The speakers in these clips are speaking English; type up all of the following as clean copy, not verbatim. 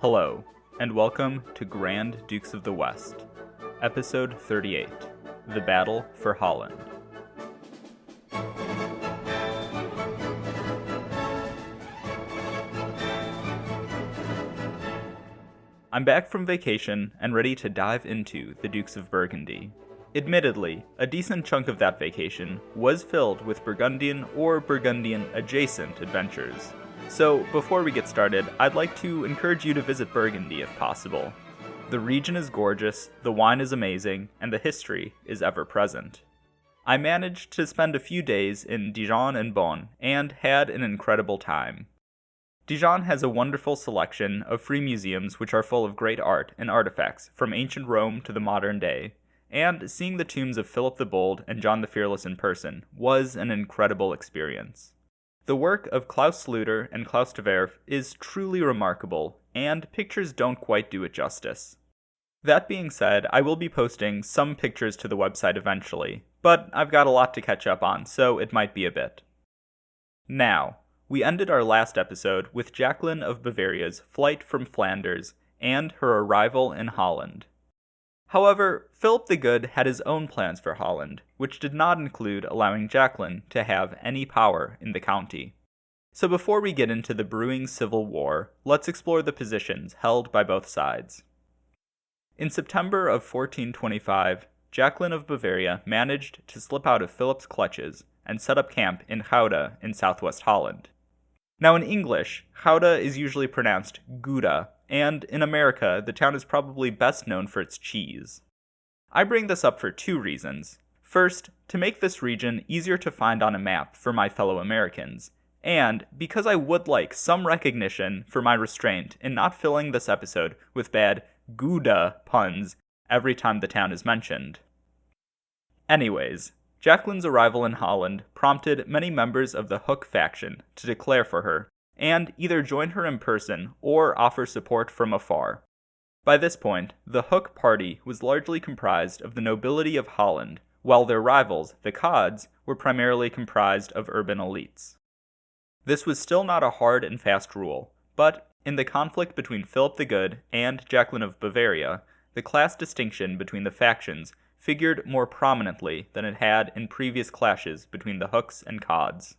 Hello, and welcome to Grand Dukes of the West, Episode 38, The Battle for Holland. I'm back from vacation and ready to dive into the Dukes of Burgundy. Admittedly, a decent chunk of that vacation was filled with Burgundian or Burgundian-adjacent adventures. So, before we get started, I'd like to encourage you to visit Burgundy if possible. The region is gorgeous, the wine is amazing, and the history is ever present. I managed to spend a few days in Dijon and Beaune, and had an incredible time. Dijon has a wonderful selection of free museums which are full of great art and artifacts from ancient Rome to the modern day, and seeing the tombs of Philip the Bold and John the Fearless in person was an incredible experience. The work of Klaus Sluter and Klaus de Werf is truly remarkable, and pictures don't quite do it justice. That being said, I will be posting some pictures to the website eventually, but I've got a lot to catch up on, so it might be a bit. Now, we ended our last episode with Jacqueline of Bavaria's flight from Flanders and her arrival in Holland. However, Philip the Good had his own plans for Holland, which did not include allowing Jaqueline to have any power in the county. So before we get into the brewing civil war, let's explore the positions held by both sides. In September of 1425, Jacqueline of Bavaria managed to slip out of Philip's clutches and set up camp in Gouda in southwest Holland. Now in English, Gouda is usually pronounced Gouda, and in America, the town is probably best known for its cheese. I bring this up for two reasons. First, to make this region easier to find on a map for my fellow Americans, and because I would like some recognition for my restraint in not filling this episode with bad Gouda puns every time the town is mentioned. Anyways, Jacqueline's arrival in Holland prompted many members of the Hook faction to declare for her, and either join her in person or offer support from afar. By this point, the Hook party was largely comprised of the nobility of Holland, while their rivals, the Cods, were primarily comprised of urban elites. This was still not a hard and fast rule, but in the conflict between Philip the Good and Jacqueline of Bavaria, the class distinction between the factions figured more prominently than it had in previous clashes between the Hooks and Cods.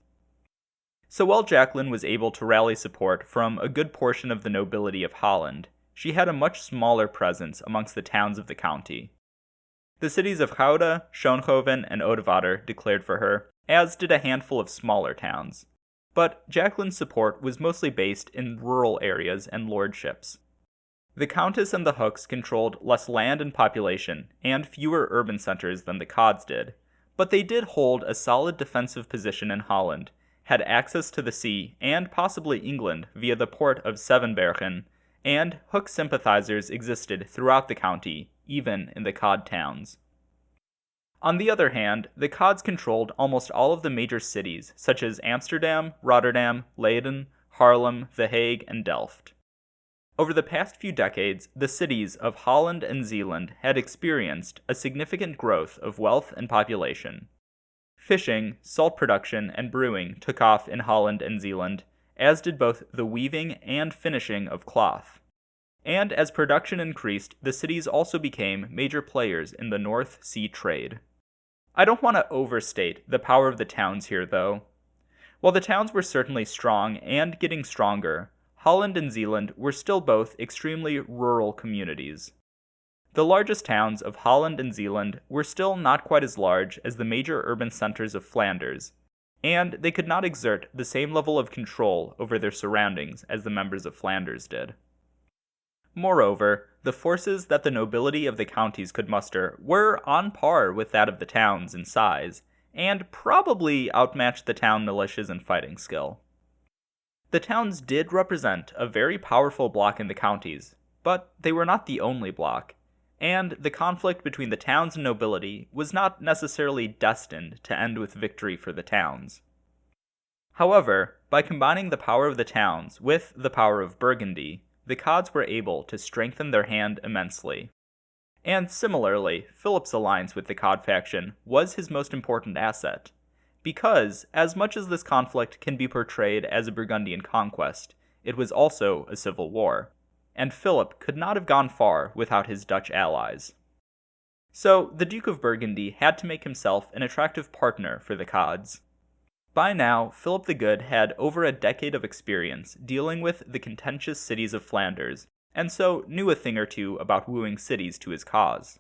So while Jacqueline was able to rally support from a good portion of the nobility of Holland, she had a much smaller presence amongst the towns of the county. The cities of Gouda, Schoonhoven, and Odewater declared for her, as did a handful of smaller towns. But Jacqueline's support was mostly based in rural areas and lordships. The Countess and the Hooks controlled less land and population, and fewer urban centers than the Cods did, but they did hold a solid defensive position in Holland, had access to the sea and possibly England via the port of Zevenbergen, and Hook sympathizers existed throughout the county, even in the Cod towns. On the other hand, the Cods controlled almost all of the major cities, such as Amsterdam, Rotterdam, Leiden, Haarlem, The Hague, and Delft. Over the past few decades, the cities of Holland and Zeeland had experienced a significant growth of wealth and population. Fishing, salt production, and brewing took off in Holland and Zeeland, as did both the weaving and finishing of cloth. And as production increased, the cities also became major players in the North Sea trade. I don't want to overstate the power of the towns here, though. While the towns were certainly strong and getting stronger, Holland and Zeeland were still both extremely rural communities. The largest towns of Holland and Zeeland were still not quite as large as the major urban centers of Flanders, and they could not exert the same level of control over their surroundings as the members of Flanders did. Moreover, the forces that the nobility of the counties could muster were on par with that of the towns in size, and probably outmatched the town militias in fighting skill. The towns did represent a very powerful bloc in the counties, but they were not the only bloc, and the conflict between the towns and nobility was not necessarily destined to end with victory for the towns. However, by combining the power of the towns with the power of Burgundy, the Cods were able to strengthen their hand immensely. And similarly, Philip's alliance with the Cod faction was his most important asset, because, as much as this conflict can be portrayed as a Burgundian conquest, it was also a civil war. and Philip could not have gone far without his Dutch allies. So the Duke of Burgundy had to make himself an attractive partner for the Cods. By now, Philip the Good had over a decade of experience dealing with the contentious cities of Flanders, and so knew a thing or two about wooing cities to his cause.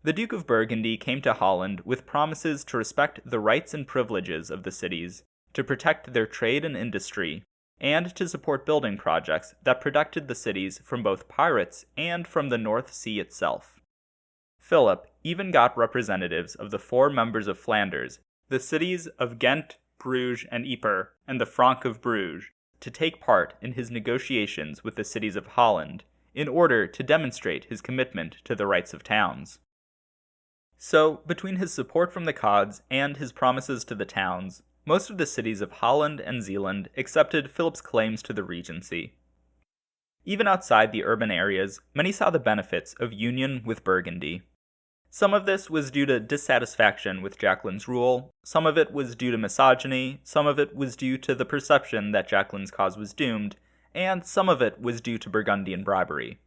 The Duke of Burgundy came to Holland with promises to respect the rights and privileges of the cities, to protect their trade and industry, and to support building projects that protected the cities from both pirates and from the North Sea itself. Philip even got representatives of the 4 members of Flanders, the cities of Ghent, Bruges, and Ypres, and the Franc of Bruges, to take part in his negotiations with the cities of Holland, in order to demonstrate his commitment to the rights of towns. So, between his support from the Cods and his promises to the towns, most of the cities of Holland and Zeeland accepted Philip's claims to the regency. Even outside the urban areas, many saw the benefits of union with Burgundy. Some of this was due to dissatisfaction with Jaqueline's rule, some of it was due to misogyny, some of it was due to the perception that Jaqueline's cause was doomed, and some of it was due to Burgundian bribery.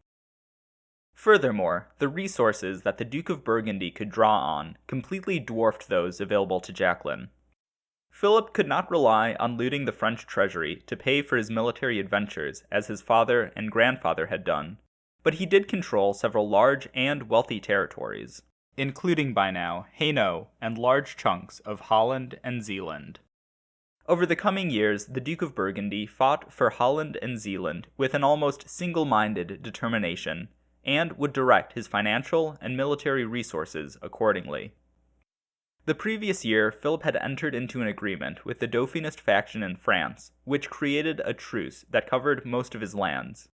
Furthermore, the resources that the Duke of Burgundy could draw on completely dwarfed those available to Jaqueline. Philip could not rely on looting the French treasury to pay for his military adventures as his father and grandfather had done, but he did control several large and wealthy territories, including by now Hainaut and large chunks of Holland and Zeeland. Over the coming years, the Duke of Burgundy fought for Holland and Zeeland with an almost single-minded determination, and would direct his financial and military resources accordingly. The previous year, Philip had entered into an agreement with the Dauphinist faction in France, which created a truce that covered most of his lands.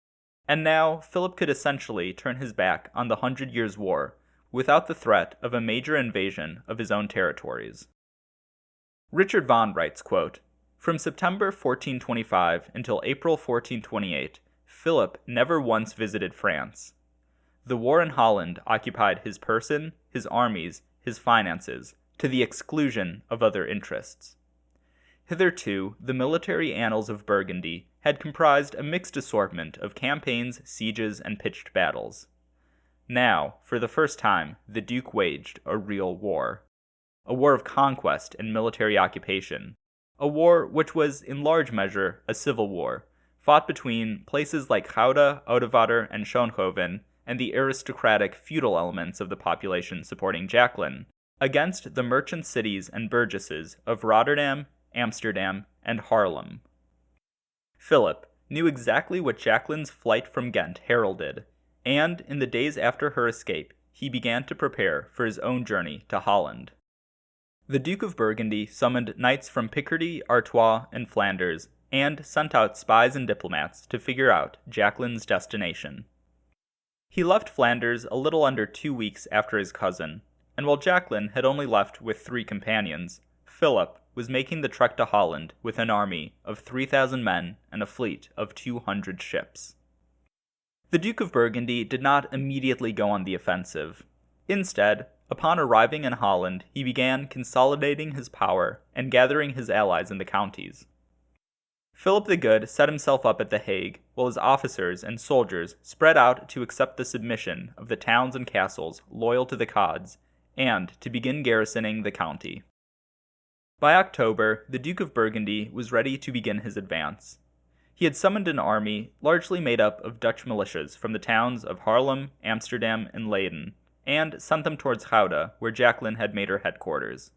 And now, Philip could essentially turn his back on the 100 Years' War, without the threat of a major invasion of his own territories. Richard Vaughan writes, quote, "From September 1425 until April 1428, Philip never once visited France. The war in Holland occupied his person, his armies, his finances, to the exclusion of other interests. Hitherto, the military annals of Burgundy had comprised a mixed assortment of campaigns, sieges, and pitched battles. Now, for the first time, the Duke waged a real war. A war of conquest and military occupation. A war which was, in large measure, a civil war, fought between places like Gouda, Oudewater, and Schoonhoven, and the aristocratic feudal elements of the population supporting Jaqueline, against the merchant cities and burgesses of Rotterdam, Amsterdam, and Haarlem. Philip knew exactly what Jaqueline's flight from Ghent heralded, and in the days after her escape, he began to prepare for his own journey to Holland. The Duke of Burgundy summoned knights from Picardy, Artois, and Flanders, and sent out spies and diplomats to figure out Jaqueline's destination. He left Flanders a little under 2 weeks after his cousin, and while Jaqueline had only left with 3 companions, Philip was making the trek to Holland with an army of 3,000 men and a fleet of 200 ships. The Duke of Burgundy did not immediately go on the offensive. Instead, upon arriving in Holland, he began consolidating his power and gathering his allies in the counties. Philip the Good set himself up at The Hague, while his officers and soldiers spread out to accept the submission of the towns and castles loyal to the Cods, and to begin garrisoning the county. By October, the Duke of Burgundy was ready to begin his advance. He had summoned an army largely made up of Dutch militias from the towns of Haarlem, Amsterdam, and Leyden, and sent them towards Gouda, where Jaqueline had made her headquarters.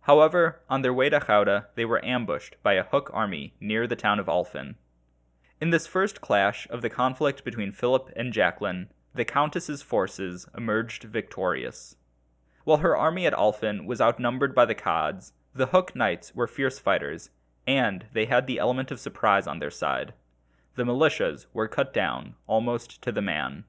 However, on their way to Gouda, they were ambushed by a Hook army near the town of Alphen. In this first clash of the conflict between Philip and Jaqueline, the Countess's forces emerged victorious. While her army at Alphen was outnumbered by the Cods, the Hook knights were fierce fighters, and they had the element of surprise on their side. The militias were cut down, almost to the man.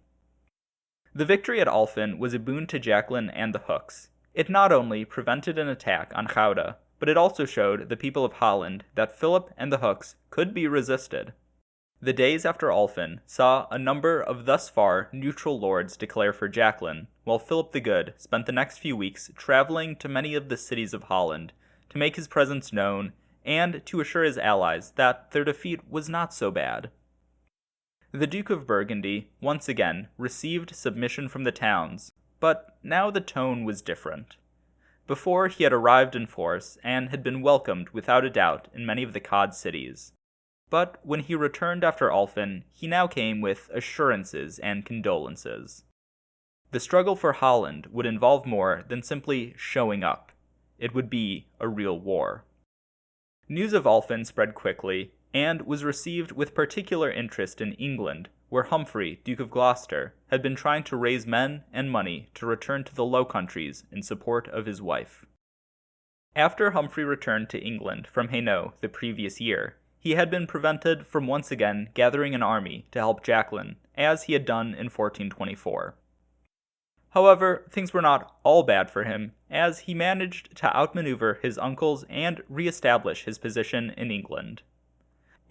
The victory at Alphen was a boon to Jaqueline and the Hooks. It not only prevented an attack on Gouda, but it also showed the people of Holland that Philip and the Hooks could be resisted. The days after Alphen saw a number of thus far neutral lords declare for Jaqueline, while Philip the Good spent the next few weeks traveling to many of the cities of Holland to make his presence known and to assure his allies that their defeat was not so bad. The Duke of Burgundy, once again, received submission from the towns, but now the tone was different. Before, he had arrived in force and had been welcomed without a doubt in many of the cod cities. But when he returned after Alphen, he now came with assurances and condolences. The struggle for Holland would involve more than simply showing up. It would be a real war. News of Alphen spread quickly, and was received with particular interest in England, where Humphrey, Duke of Gloucester, had been trying to raise men and money to return to the Low Countries in support of his wife. After Humphrey returned to England from Hainaut the previous year, he had been prevented from once again gathering an army to help Jaqueline, as he had done in 1424. However, things were not all bad for him, as he managed to outmaneuver his uncles and re-establish his position in England.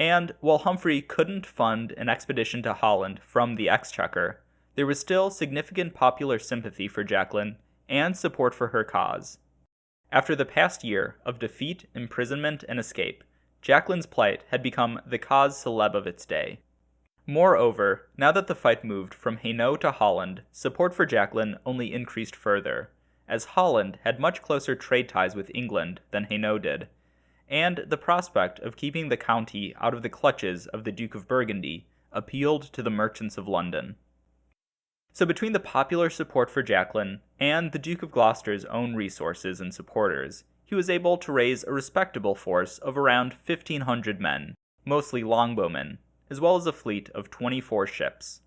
And while Humphrey couldn't fund an expedition to Holland from the Exchequer, there was still significant popular sympathy for Jaqueline and support for her cause. After the past year of defeat, imprisonment, and escape, Jaqueline's plight had become the cause célèbre of its day. Moreover, now that the fight moved from Hainaut to Holland, support for Jaqueline only increased further, as Holland had much closer trade ties with England than Hainaut did, and the prospect of keeping the county out of the clutches of the Duke of Burgundy appealed to the merchants of London. So between the popular support for Jaqueline and the Duke of Gloucester's own resources and supporters, he was able to raise a respectable force of around 1,500 men, mostly longbowmen, as well as a fleet of 24 ships.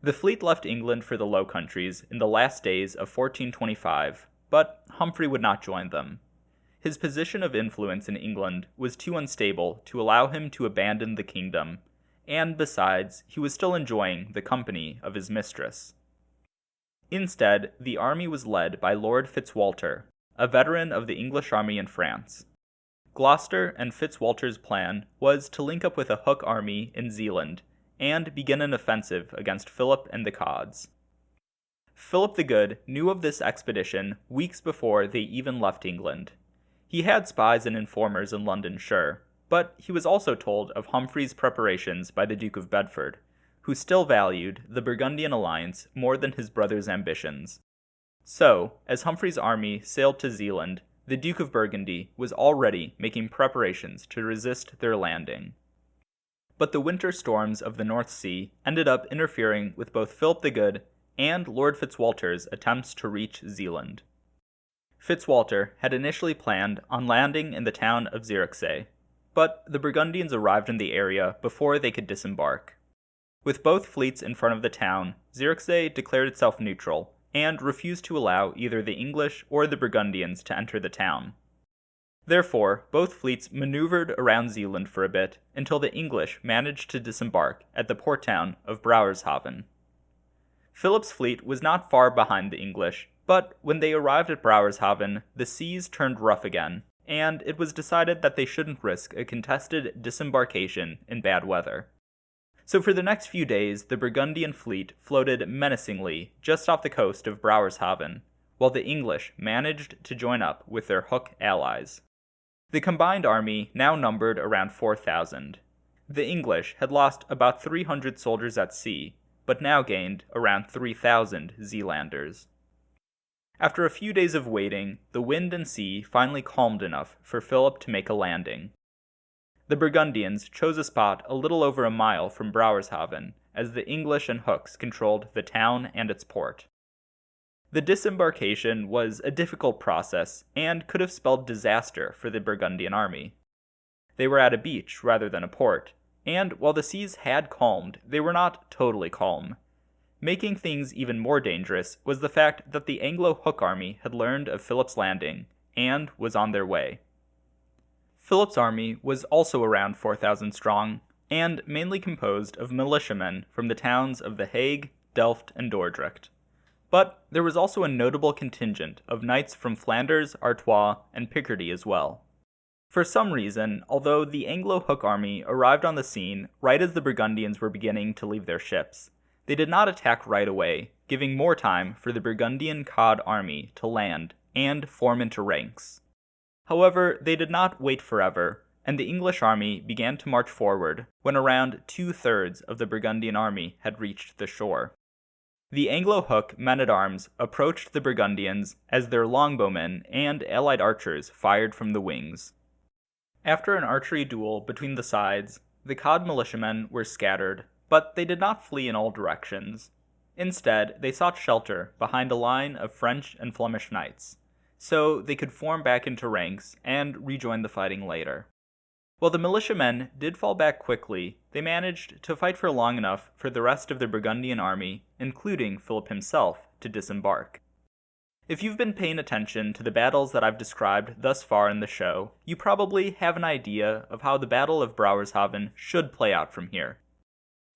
The fleet left England for the Low Countries in the last days of 1425, but Humphrey would not join them. His position of influence in England was too unstable to allow him to abandon the kingdom, and besides, he was still enjoying the company of his mistress. Instead, the army was led by Lord Fitzwalter, a veteran of the English army in France. Gloucester and Fitzwalter's plan was to link up with a Hook army in Zeeland and begin an offensive against Philip and the Cods. Philip the Good knew of this expedition weeks before they even left England. He had spies and informers in London, sure, but he was also told of Humphrey's preparations by the Duke of Bedford, who still valued the Burgundian alliance more than his brother's ambitions. So, as Humphrey's army sailed to Zeeland, the Duke of Burgundy was already making preparations to resist their landing. But the winter storms of the North Sea ended up interfering with both Philip the Good and Lord Fitzwalter's attempts to reach Zeeland. Fitzwalter had initially planned on landing in the town of Zierikzee, but the Burgundians arrived in the area before they could disembark. With both fleets in front of the town, Zierikzee declared itself neutral and refused to allow either the English or the Burgundians to enter the town. Therefore, both fleets maneuvered around Zeeland for a bit until the English managed to disembark at the port town of Brouwershaven. Philip's fleet was not far behind the English, but when they arrived at Brouwershaven, the seas turned rough again, and it was decided that they shouldn't risk a contested disembarkation in bad weather. So for the next few days, the Burgundian fleet floated menacingly just off the coast of Brouwershaven, while the English managed to join up with their Hook allies. The combined army now numbered around 4,000. The English had lost about 300 soldiers at sea, but now gained around 3,000 Zeelanders. After a few days of waiting, the wind and sea finally calmed enough for Philip to make a landing. The Burgundians chose a spot a little over a mile from Brouwershaven, as the English and Hooks controlled the town and its port. The disembarkation was a difficult process and could have spelled disaster for the Burgundian army. They were at a beach rather than a port, and while the seas had calmed, they were not totally calm. Making things even more dangerous was the fact that the Anglo-Hook army had learned of Philip's landing and was on their way. Philip's army was also around 4,000 strong, and mainly composed of militiamen from the towns of The Hague, Delft, and Dordrecht. But there was also a notable contingent of knights from Flanders, Artois, and Picardy as well. For some reason, although the Anglo-Hook army arrived on the scene right as the Burgundians were beginning to leave their ships, they did not attack right away, giving more time for the Burgundian Cod army to land and form into ranks. However, they did not wait forever, and the English army began to march forward when around 2/3 of the Burgundian army had reached the shore. The Anglo-Hook men-at-arms approached the Burgundians as their longbowmen and allied archers fired from the wings. After an archery duel between the sides, the Cod militiamen were scattered, but they did not flee in all directions. Instead, they sought shelter behind a line of French and Flemish knights, so they could form back into ranks and rejoin the fighting later. While the militiamen did fall back quickly, they managed to fight for long enough for the rest of the Burgundian army, including Philip himself, to disembark. If you've been paying attention to the battles that I've described thus far in the show, you probably have an idea of how the Battle of Brouwershaven should play out from here.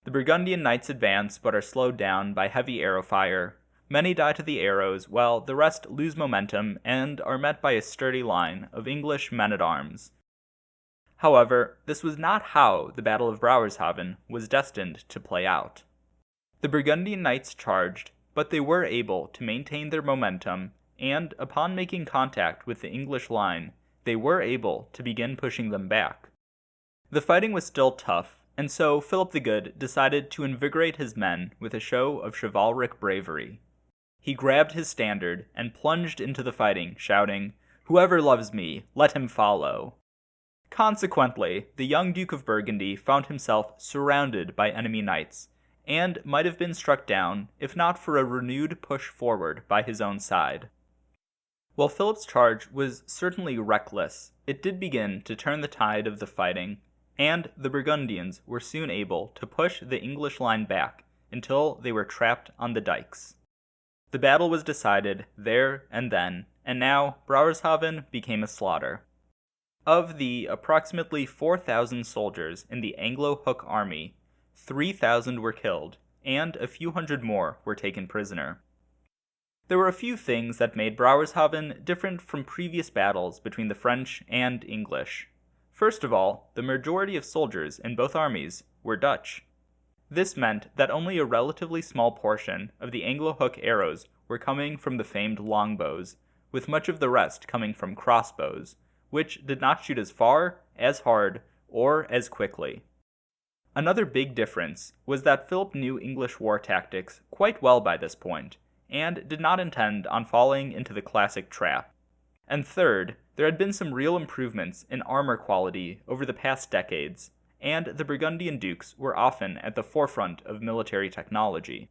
The Burgundian knights advance but are slowed down by heavy arrow fire. Many die to the arrows, while the rest lose momentum and are met by a sturdy line of English men-at-arms. However, this was not how the Battle of Brouwershaven was destined to play out. The Burgundian knights charged, but they were able to maintain their momentum, and upon making contact with the English line, they were able to begin pushing them back. The fighting was still tough, and so Philip the Good decided to invigorate his men with a show of chivalric bravery. He grabbed his standard and plunged into the fighting, shouting, "Whoever loves me, let him follow." Consequently, the young Duke of Burgundy found himself surrounded by enemy knights, and might have been struck down if not for a renewed push forward by his own side. While Philip's charge was certainly reckless, it did begin to turn the tide of the fighting, and the Burgundians were soon able to push the English line back until they were trapped on the dikes. The battle was decided there and then, and now Brouwershaven became a slaughter. Of the approximately 4,000 soldiers in the Anglo-Hook army, 3,000 were killed, and a few hundred more were taken prisoner. There were a few things that made Brouwershaven different from previous battles between the French and English. First of all, the majority of soldiers in both armies were Dutch. This meant that only a relatively small portion of the Anglo-Hook arrows were coming from the famed longbows, with much of the rest coming from crossbows, which did not shoot as far, as hard, or as quickly. Another big difference was that Philip knew English war tactics quite well by this point, and did not intend on falling into the classic trap. And third, there had been some real improvements in armor quality over the past decades, and the Burgundian dukes were often at the forefront of military technology.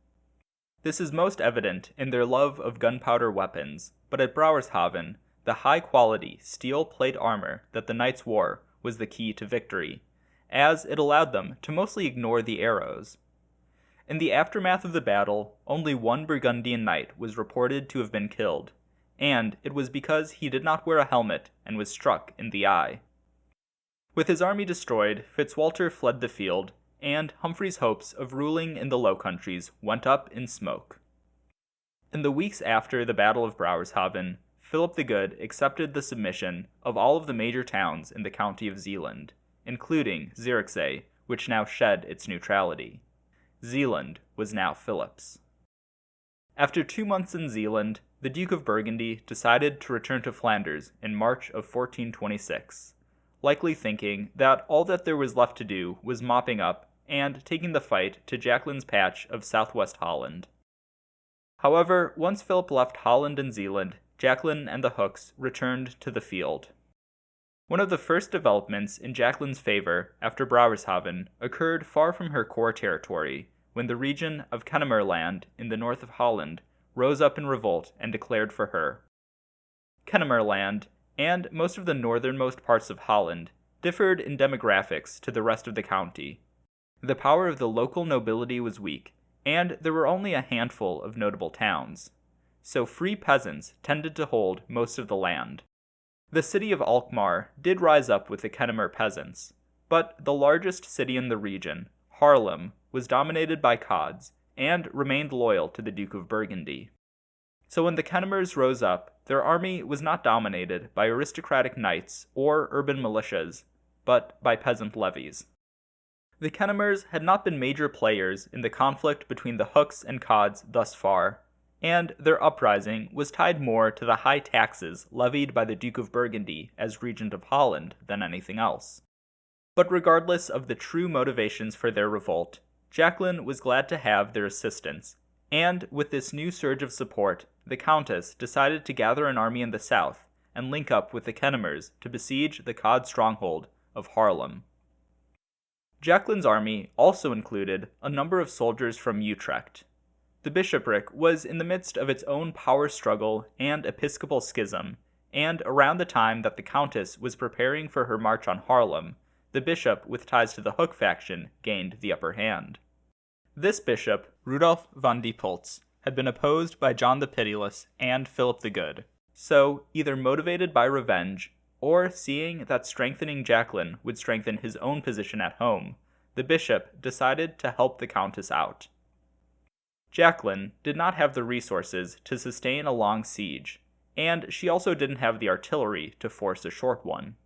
This is most evident in their love of gunpowder weapons, but at Brouwershaven, the high-quality steel plate armor that the knights wore was the key to victory, as it allowed them to mostly ignore the arrows. In the aftermath of the battle, only one Burgundian knight was reported to have been killed, and it was because he did not wear a helmet and was struck in the eye. With his army destroyed, Fitzwalter fled the field, and Humphrey's hopes of ruling in the Low Countries went up in smoke. In the weeks after the Battle of Brouwershaven, Philip the Good accepted the submission of all of the major towns in the county of Zeeland, including Zierikzee, which now shed its neutrality. Zeeland was now Philip's. After 2 months in Zeeland, the Duke of Burgundy decided to return to Flanders in March of 1426, likely thinking that all that there was left to do was mopping up and taking the fight to Jacqueline's patch of southwest Holland. However, once Philip left Holland and Zeeland, Jaqueline and the Hooks returned to the field. One of the first developments in Jacqueline's favor after Brouwershaven occurred far from her core territory, when the region of Kennemerland in the north of Holland rose up in revolt and declared for her. Kennemerland, and most of the northernmost parts of Holland, differed in demographics to the rest of the county. The power of the local nobility was weak, and there were only a handful of notable towns, so free peasants tended to hold most of the land. The city of Alkmaar did rise up with the Kennemer peasants, but the largest city in the region, Haarlem, was dominated by Cods, and remained loyal to the Duke of Burgundy. So when the Kennemers rose up, their army was not dominated by aristocratic knights or urban militias, but by peasant levies. The Kennemers had not been major players in the conflict between the Hooks and Cods thus far, and their uprising was tied more to the high taxes levied by the Duke of Burgundy as regent of Holland than anything else. But regardless of the true motivations for their revolt, Jacqueline was glad to have their assistance, and with this new surge of support, the Countess decided to gather an army in the south and link up with the Kennemers to besiege the Cod stronghold of Haarlem. Jacqueline's army also included a number of soldiers from Utrecht. The bishopric was in the midst of its own power struggle and episcopal schism, and around the time that the Countess was preparing for her march on Haarlem, the bishop with ties to the Hook faction gained the upper hand. This bishop, Rudolf von Diepholz, had been opposed by John the Pitiless and Philip the Good, so either motivated by revenge or seeing that strengthening Jacqueline would strengthen his own position at home, the bishop decided to help the Countess out. Jacqueline did not have the resources to sustain a long siege, and she also didn't have the artillery to force a short one.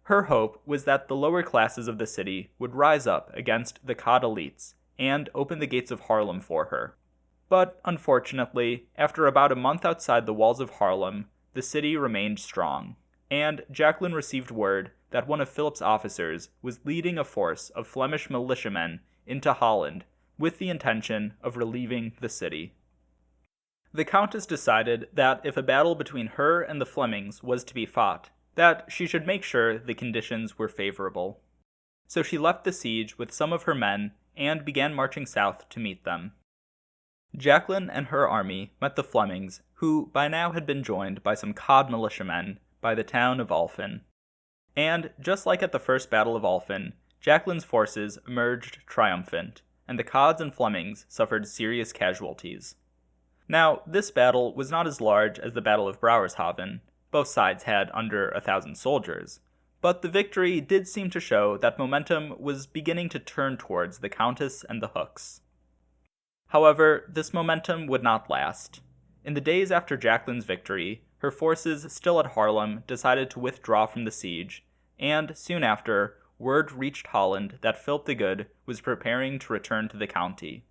Her hope was that the lower classes of the city would rise up against the Cod elites and open the gates of Haarlem for her. But unfortunately, after about a month outside the walls of Haarlem, the city remained strong, and Jacqueline received word that one of Philip's officers was leading a force of Flemish militiamen into Holland with the intention of relieving the city. The Countess decided that if a battle between her and the Flemings was to be fought, that she should make sure the conditions were favorable. So she left the siege with some of her men and began marching south to meet them. Jacqueline and her army met the Flemings, who by now had been joined by some Cod militiamen by the town of Alphen. And just like at the first Battle of Alphen, Jacqueline's forces emerged triumphant, and the Cods and Flemings suffered serious casualties. Now, this battle was not as large as the Battle of Brouwershaven. Both sides had under 1,000 soldiers, but the victory did seem to show that momentum was beginning to turn towards the Countess and the Hooks. However, this momentum would not last. In the days after Jacqueline's victory, her forces still at Haarlem decided to withdraw from the siege, and soon after, word reached Holland that Philip the Good was preparing to return to the county.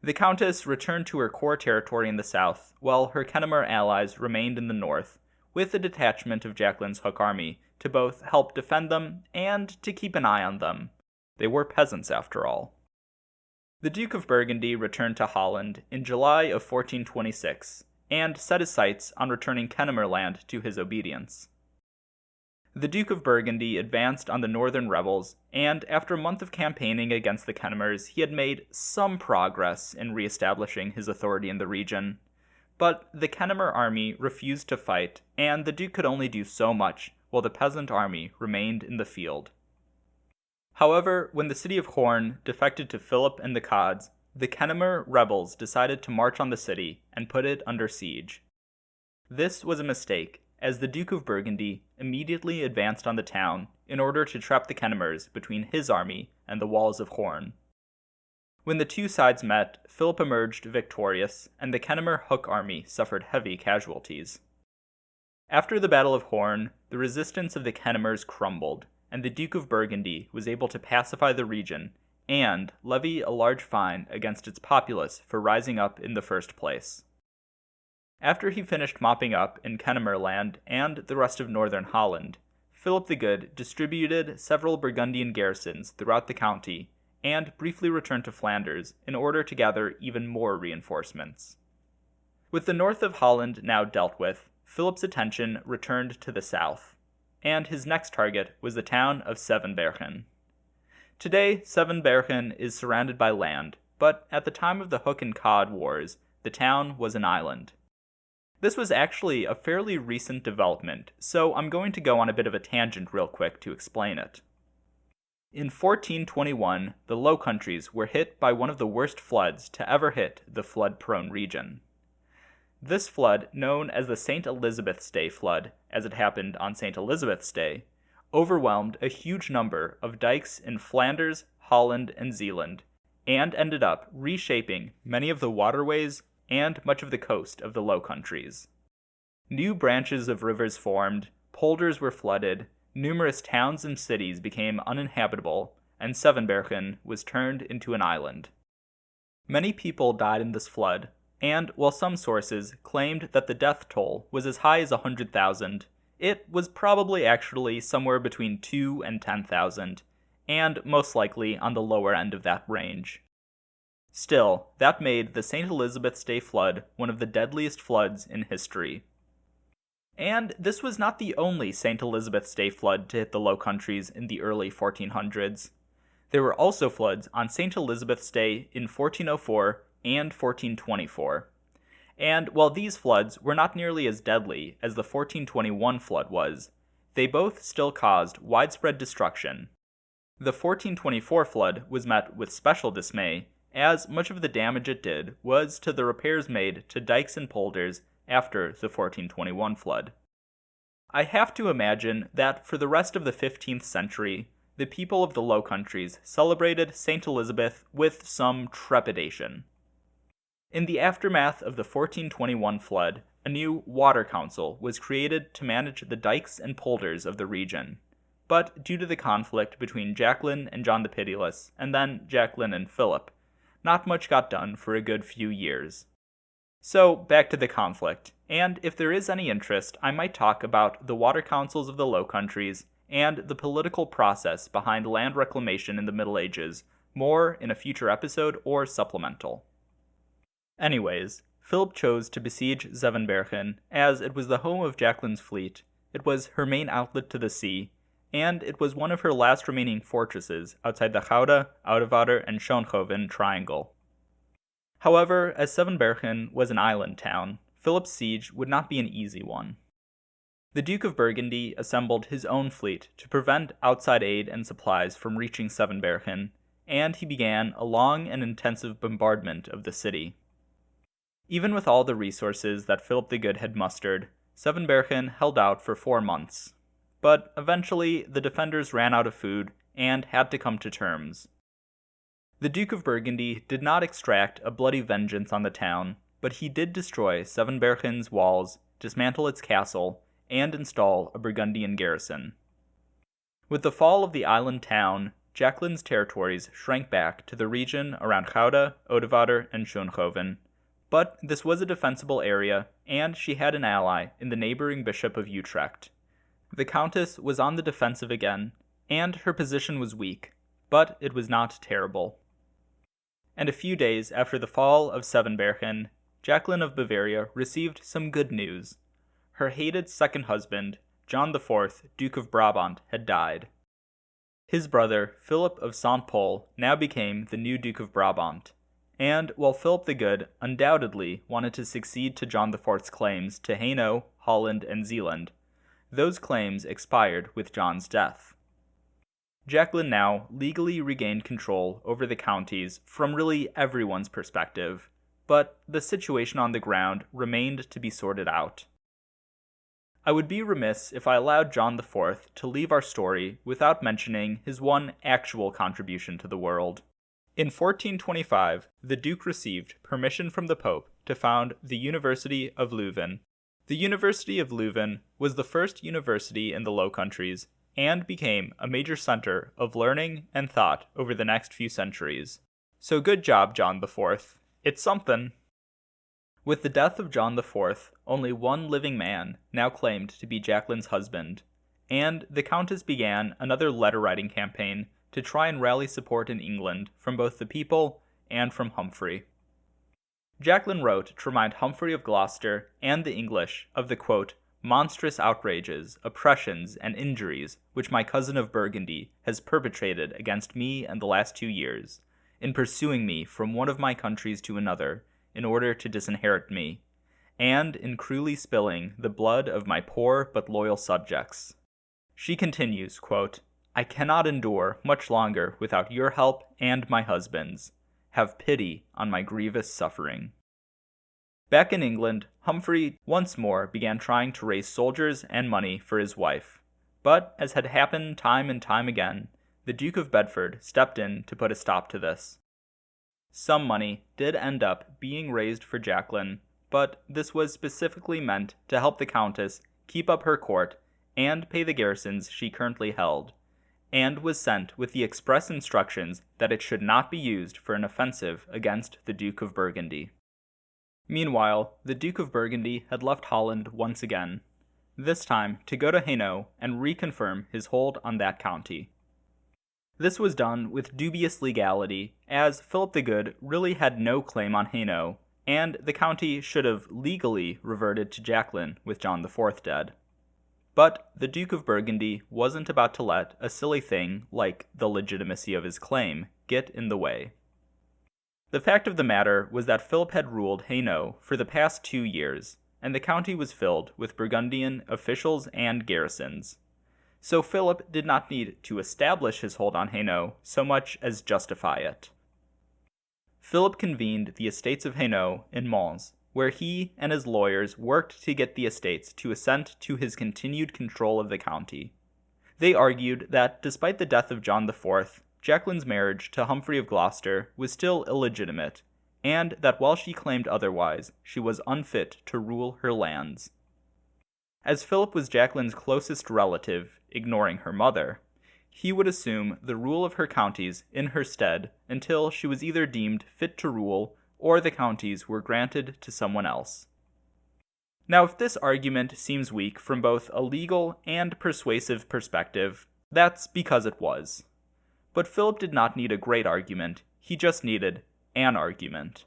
The Countess returned to her core territory in the south, while her Kennemer allies remained in the north, with a detachment of Jacqueline's Hook army to both help defend them and to keep an eye on them. They were peasants, after all. The Duke of Burgundy returned to Holland in July of 1426, and set his sights on returning Kennemer land to his obedience. The Duke of Burgundy advanced on the northern rebels, and after a month of campaigning against the Kennemers, he had made some progress in re-establishing his authority in the region. But the Kennemer army refused to fight, and the Duke could only do so much, while the peasant army remained in the field. However, when the city of Hoorn defected to Philip and the Cods, the Kennemer rebels decided to march on the city and put it under siege. This was a mistake, as the Duke of Burgundy immediately advanced on the town in order to trap the Kennemers between his army and the walls of Hoorn. When the two sides met, Philip emerged victorious, and the Kennemer Hook army suffered heavy casualties. After the Battle of Hoorn, the resistance of the Kennemers crumbled, and the Duke of Burgundy was able to pacify the region and levy a large fine against its populace for rising up in the first place. After he finished mopping up in Kennemer land and the rest of northern Holland, Philip the Good distributed several Burgundian garrisons throughout the county and briefly returned to Flanders in order to gather even more reinforcements. With the north of Holland now dealt with, Philip's attention returned to the south, and his next target was the town of Zevenbergen. Today, Zevenbergen is surrounded by land, but at the time of the Hook and Cod Wars, the town was an island. This was actually a fairly recent development, so I'm going to go on a bit of a tangent real quick to explain it. In 1421, the Low Countries were hit by one of the worst floods to ever hit the flood-prone region. This flood, known as the St. Elizabeth's Day flood, as it happened on St. Elizabeth's Day, overwhelmed a huge number of dikes in Flanders, Holland, and Zeeland, and ended up reshaping many of the waterways and much of the coast of the Low Countries. New branches of rivers formed, polders were flooded, numerous towns and cities became uninhabitable, and Zevenbergen was turned into an island. Many people died in this flood, and while some sources claimed that the death toll was as high as 100,000, It was probably actually somewhere between 2 and 10,000, and most likely on the lower end of that range. Still, that made the St. Elizabeth's Day flood one of the deadliest floods in history. And this was not the only St. Elizabeth's Day flood to hit the Low Countries in the early 1400s. There were also floods on St. Elizabeth's Day in 1404 and 1424. And while these floods were not nearly as deadly as the 1421 flood was, they both still caused widespread destruction. The 1424 flood was met with special dismay, as much of the damage it did was to the repairs made to dikes and polders after the 1421 flood. I have to imagine that for the rest of the 15th century, the people of the Low Countries celebrated St. Elizabeth with some trepidation. In the aftermath of the 1421 flood, a new water council was created to manage the dikes and polders of the region. But due to the conflict between Jacqueline and John the Pitiless, and then Jacqueline and Philip, not much got done for a good few years. So, back to the conflict, and if there is any interest, I might talk about the water councils of the Low Countries and the political process behind land reclamation in the Middle Ages, more in a future episode or supplemental. Anyways, Philip chose to besiege Zevenbergen as it was the home of Jacqueline's fleet, it was her main outlet to the sea, and it was one of her last remaining fortresses outside the Gouda, Oudewater, and Schoonhoven triangle. However, as Zevenbergen was an island town, Philip's siege would not be an easy one. The Duke of Burgundy assembled his own fleet to prevent outside aid and supplies from reaching Zevenbergen, and he began a long and intensive bombardment of the city. Even with all the resources that Philip the Good had mustered, Zevenbergen held out for 4 months. But eventually, the defenders ran out of food and had to come to terms. The Duke of Burgundy did not extract a bloody vengeance on the town, but he did destroy Zevenbergen's walls, dismantle its castle, and install a Burgundian garrison. With the fall of the island town, Jacqueline's territories shrank back to the region around Gouda, Oudewater, and Schoonhoven, but this was a defensible area, and she had an ally in the neighboring Bishop of Utrecht. The Countess was on the defensive again, and her position was weak, but it was not terrible. And a few days after the fall of Zevenbergen, Jacqueline of Bavaria received some good news. Her hated second husband, John IV, Duke of Brabant, had died. His brother, Philip of St. Pol, now became the new Duke of Brabant, and while Philip the Good undoubtedly wanted to succeed to John IV's claims to Hainaut, Holland, and Zeeland, those claims expired with John's death. Jacqueline now legally regained control over the counties from really everyone's perspective, but the situation on the ground remained to be sorted out. I would be remiss if I allowed John IV to leave our story without mentioning his one actual contribution to the world. In 1425, the Duke received permission from the Pope to found the University of Leuven. The University of Leuven was the first university in the Low Countries and became a major center of learning and thought over the next few centuries. So good job, John IV. It's something. With the death of John IV, only one living man now claimed to be Jacqueline's husband, and the Countess began another letter-writing campaign to try and rally support in England from both the people and from Humphrey. Jacqueline wrote to remind Humphrey of Gloucester and the English of the, quote, monstrous outrages, oppressions, and injuries which my cousin of Burgundy has perpetrated against me in the last 2 years, in pursuing me from one of my countries to another, in order to disinherit me, and in cruelly spilling the blood of my poor but loyal subjects. She continues, quote, I cannot endure much longer without your help and my husband's. Have pity on my grievous suffering. Back in England, Humphrey once more began trying to raise soldiers and money for his wife. But, as had happened time and time again, the Duke of Bedford stepped in to put a stop to this. Some money did end up being raised for Jacqueline, but this was specifically meant to help the Countess keep up her court and pay the garrisons she currently held, and was sent with the express instructions that it should not be used for an offensive against the Duke of Burgundy. Meanwhile, the Duke of Burgundy had left Holland once again. this time to go to Hainaut and reconfirm his hold on that county. This was done with dubious legality, as Philip the Good really had no claim on Hainaut, and the county should have legally reverted to Jaqueline with John IV dead. But the Duke of Burgundy wasn't about to let a silly thing like the legitimacy of his claim get in the way. The fact of the matter was that Philip had ruled Hainaut for the past 2 years, and the county was filled with Burgundian officials and garrisons. So Philip did not need to establish his hold on Hainaut so much as justify it. Philip convened the estates of Hainaut in Mons, where he and his lawyers worked to get the estates to assent to his continued control of the county. They argued that despite the death of John IV, Jacqueline's marriage to Humphrey of Gloucester was still illegitimate, and that while she claimed otherwise, she was unfit to rule her lands. As Philip was Jacqueline's closest relative, ignoring her mother, he would assume the rule of her counties in her stead until she was either deemed fit to rule or the counties were granted to someone else. Now, if this argument seems weak from both a legal and persuasive perspective, that's because it was. But Philip did not need a great argument, he just needed an argument.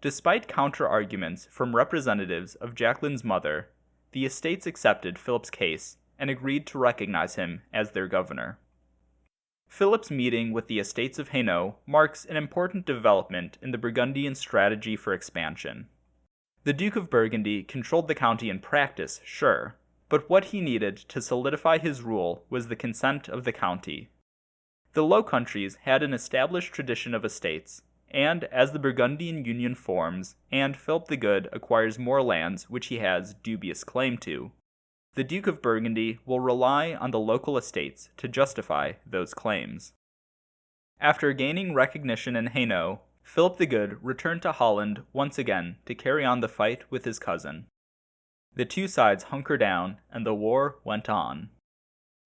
Despite counter-arguments from representatives of Jacqueline's mother, the estates accepted Philip's case and agreed to recognize him as their governor. Philip's meeting with the estates of Hainaut marks an important development in the Burgundian strategy for expansion. The Duke of Burgundy controlled the county in practice, sure, but what he needed to solidify his rule was the consent of the county. The Low Countries had an established tradition of estates, and as the Burgundian Union forms, and Philip the Good acquires more lands which he has dubious claim to, the Duke of Burgundy will rely on the local estates to justify those claims. After gaining recognition in Hainaut, Philip the Good returned to Holland once again to carry on the fight with his cousin. The two sides hunkered down, and the war went on.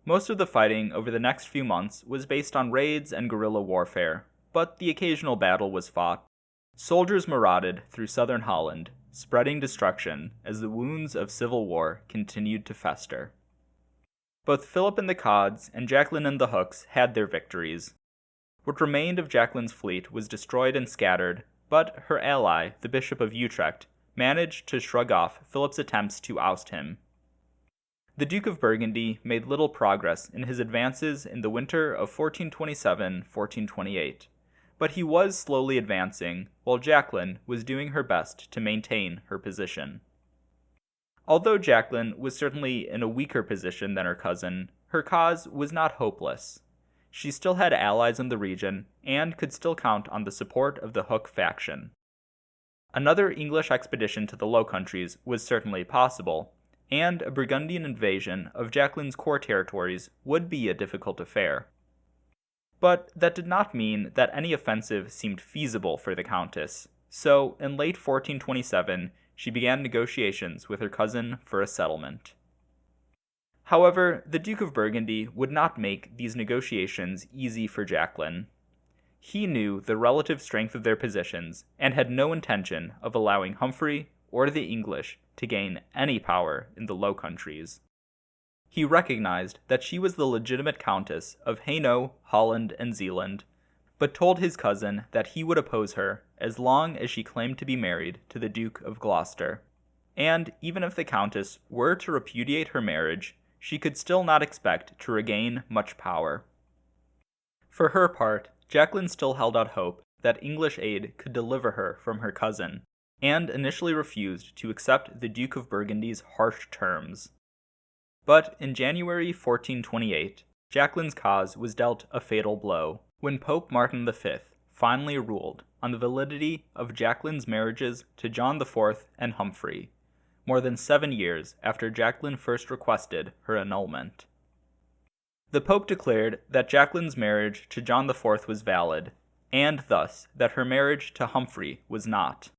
Most of the fighting over the next few months was based on raids and guerrilla warfare, but the occasional battle was fought. Soldiers marauded through southern Holland, spreading destruction as the wounds of civil war continued to fester. Both Philip and the Cods and Jacqueline and the Hooks had their victories. What remained of Jacqueline's fleet was destroyed and scattered, but her ally, the Bishop of Utrecht, managed to shrug off Philip's attempts to oust him. The Duke of Burgundy made little progress in his advances in the winter of 1427-1428, but he was slowly advancing, while Jaqueline was doing her best to maintain her position. Although Jaqueline was certainly in a weaker position than her cousin, her cause was not hopeless. She still had allies in the region, and could still count on the support of the Hook faction. Another English expedition to the Low Countries was certainly possible, and a Burgundian invasion of Jacqueline's core territories would be a difficult affair. But that did not mean that any offensive seemed feasible for the Countess, so in late 1427 she began negotiations with her cousin for a settlement. However, the Duke of Burgundy would not make these negotiations easy for Jaqueline. He knew the relative strength of their positions, and had no intention of allowing Humphrey or the English to gain any power in the Low Countries. He recognized that she was the legitimate Countess of Hainaut, Holland, and Zeeland, but told his cousin that he would oppose her as long as she claimed to be married to the Duke of Gloucester. And even if the Countess were to repudiate her marriage, she could still not expect to regain much power. For her part, Jacqueline still held out hope that English aid could deliver her from her cousin, and initially refused to accept the Duke of Burgundy's harsh terms. But in January 1428, Jacqueline's cause was dealt a fatal blow when Pope Martin V finally ruled on the validity of Jacqueline's marriages to John IV and Humphrey, more than 7 years after Jacqueline first requested her annulment. The Pope declared that Jacqueline's marriage to John IV was valid, and thus that her marriage to Humphrey was not.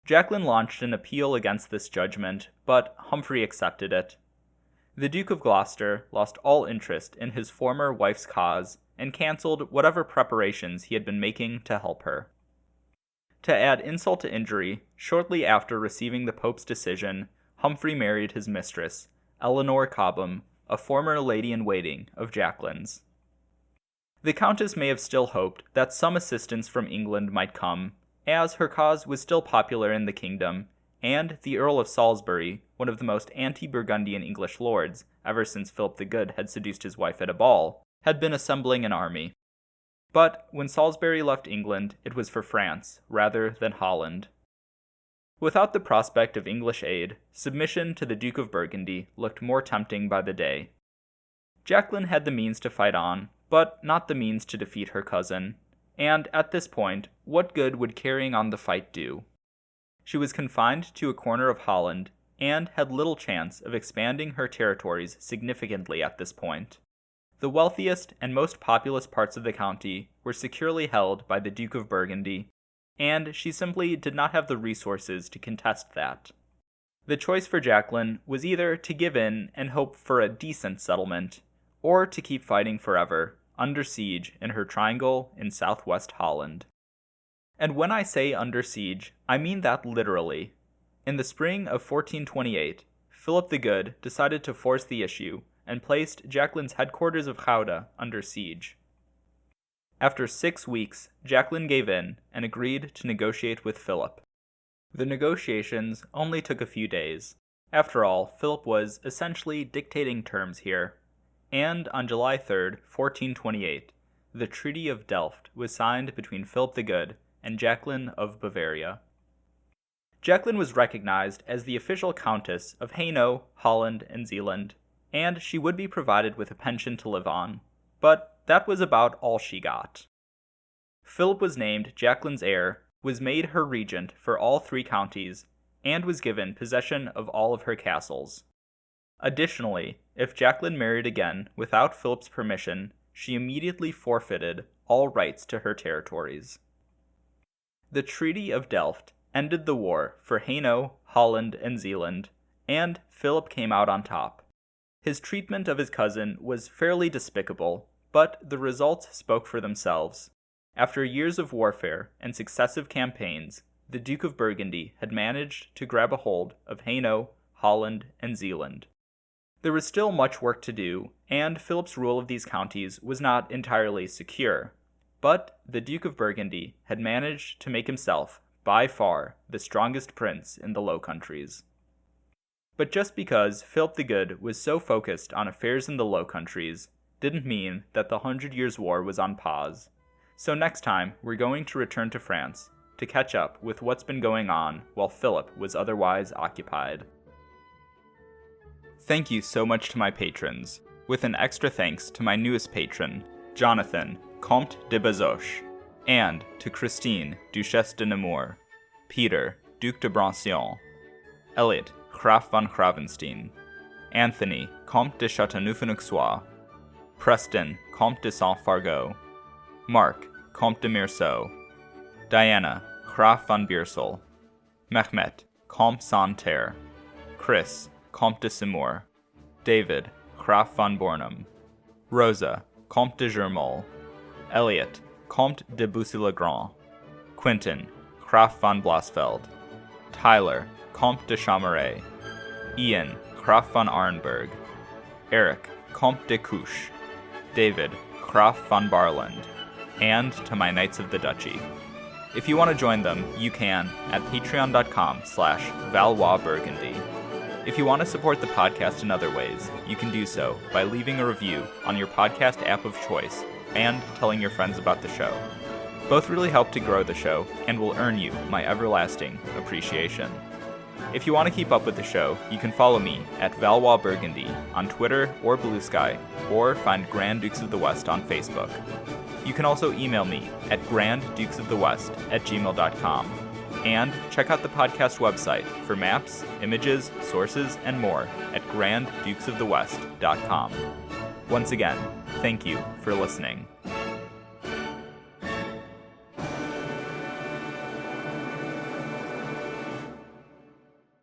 Jacqueline launched an appeal against this judgment, but Humphrey accepted it. The Duke of Gloucester lost all interest in his former wife's cause and cancelled whatever preparations he had been making to help her. To add insult to injury, shortly after receiving the Pope's decision, Humphrey married his mistress, Eleanor Cobham, a former lady-in-waiting of Jacqueline's. The Countess may have still hoped that some assistance from England might come, as her cause was still popular in the kingdom, and the Earl of Salisbury, one of the most anti-Burgundian English lords ever since Philip the Good had seduced his wife at a ball, had been assembling an army. But when Salisbury left England, it was for France rather than Holland. Without the prospect of English aid, submission to the Duke of Burgundy looked more tempting by the day. Jacqueline had the means to fight on, but not the means to defeat her cousin, and at this point, what good would carrying on the fight do? She was confined to a corner of Holland, and had little chance of expanding her territories significantly at this point. The wealthiest and most populous parts of the county were securely held by the Duke of Burgundy, and she simply did not have the resources to contest that. The choice for Jacqueline was either to give in and hope for a decent settlement, or to keep fighting forever, under siege in her triangle in southwest Holland. And when I say under siege, I mean that literally. In the spring of 1428, Philip the Good decided to force the issue and placed Jacqueline's headquarters of Gouda under siege. After 6 weeks, Jacqueline gave in and agreed to negotiate with Philip. The negotiations only took a few days. After all, Philip was essentially dictating terms here. And on July 3, 1428, the Treaty of Delft was signed between Philip the Good and Jacqueline of Bavaria. Jacqueline was recognized as the official Countess of Hainaut, Holland, and Zeeland, and she would be provided with a pension to live on, but that was about all she got. Philip was named Jacqueline's heir, was made her regent for all 3 counties, and was given possession of all of her castles. Additionally, if Jacqueline married again without Philip's permission, she immediately forfeited all rights to her territories. The Treaty of Delft ended the war for Hainaut, Holland, and Zeeland, and Philip came out on top. His treatment of his cousin was fairly despicable, but the results spoke for themselves. After years of warfare and successive campaigns, the Duke of Burgundy had managed to grab a hold of Hainaut, Holland, and Zeeland. There was still much work to do, and Philip's rule of these counties was not entirely secure, but the Duke of Burgundy had managed to make himself, by far, the strongest prince in the Low Countries. But just because Philip the Good was so focused on affairs in the Low Countries didn't mean that the 100 Years' War was on pause. So next time, we're going to return to France to catch up with what's been going on while Philip was otherwise occupied. Thank you so much to my patrons, with an extra thanks to my newest patron, Jonathan, Comte de Bazoches, and to Christine, Duchesse de Nemours, Peter, Duc de Brancion, Elliot, Graf von Gravenstein, Anthony, Comte de Chateauneuf-en-Auxois, Preston, Comte de Saint-Fargeau, Mark, Comte de Meursault, Diana, Graf von Beersel, Mehmet, Comte Santerre, Chris, Comte de Seymour, David, Graf von Bornum, Rosa, Comte de Germol, Elliot, Comte de Bussy-le-Grand, Quentin, Graf von Blasfeld, Tyler, Comte de Chamaret, Ian, Graf von Arenberg, Eric, Comte de Couche, David, Graf von Barland, and to my Knights of the Duchy. If you want to join them, you can at patreon.com/ValoisBurgundy. If you want to support the podcast in other ways, you can do so by leaving a review on your podcast app of choice and telling your friends about the show. Both really help to grow the show and will earn you my everlasting appreciation. If you want to keep up with the show, you can follow me at Valois Burgundy on Twitter or Blue Sky, or find Grand Dukes of the West on Facebook. You can also email me at granddukesofthewest@gmail.com. And check out the podcast website for maps, images, sources, and more at granddukesofthewest.com. Once again, thank you for listening.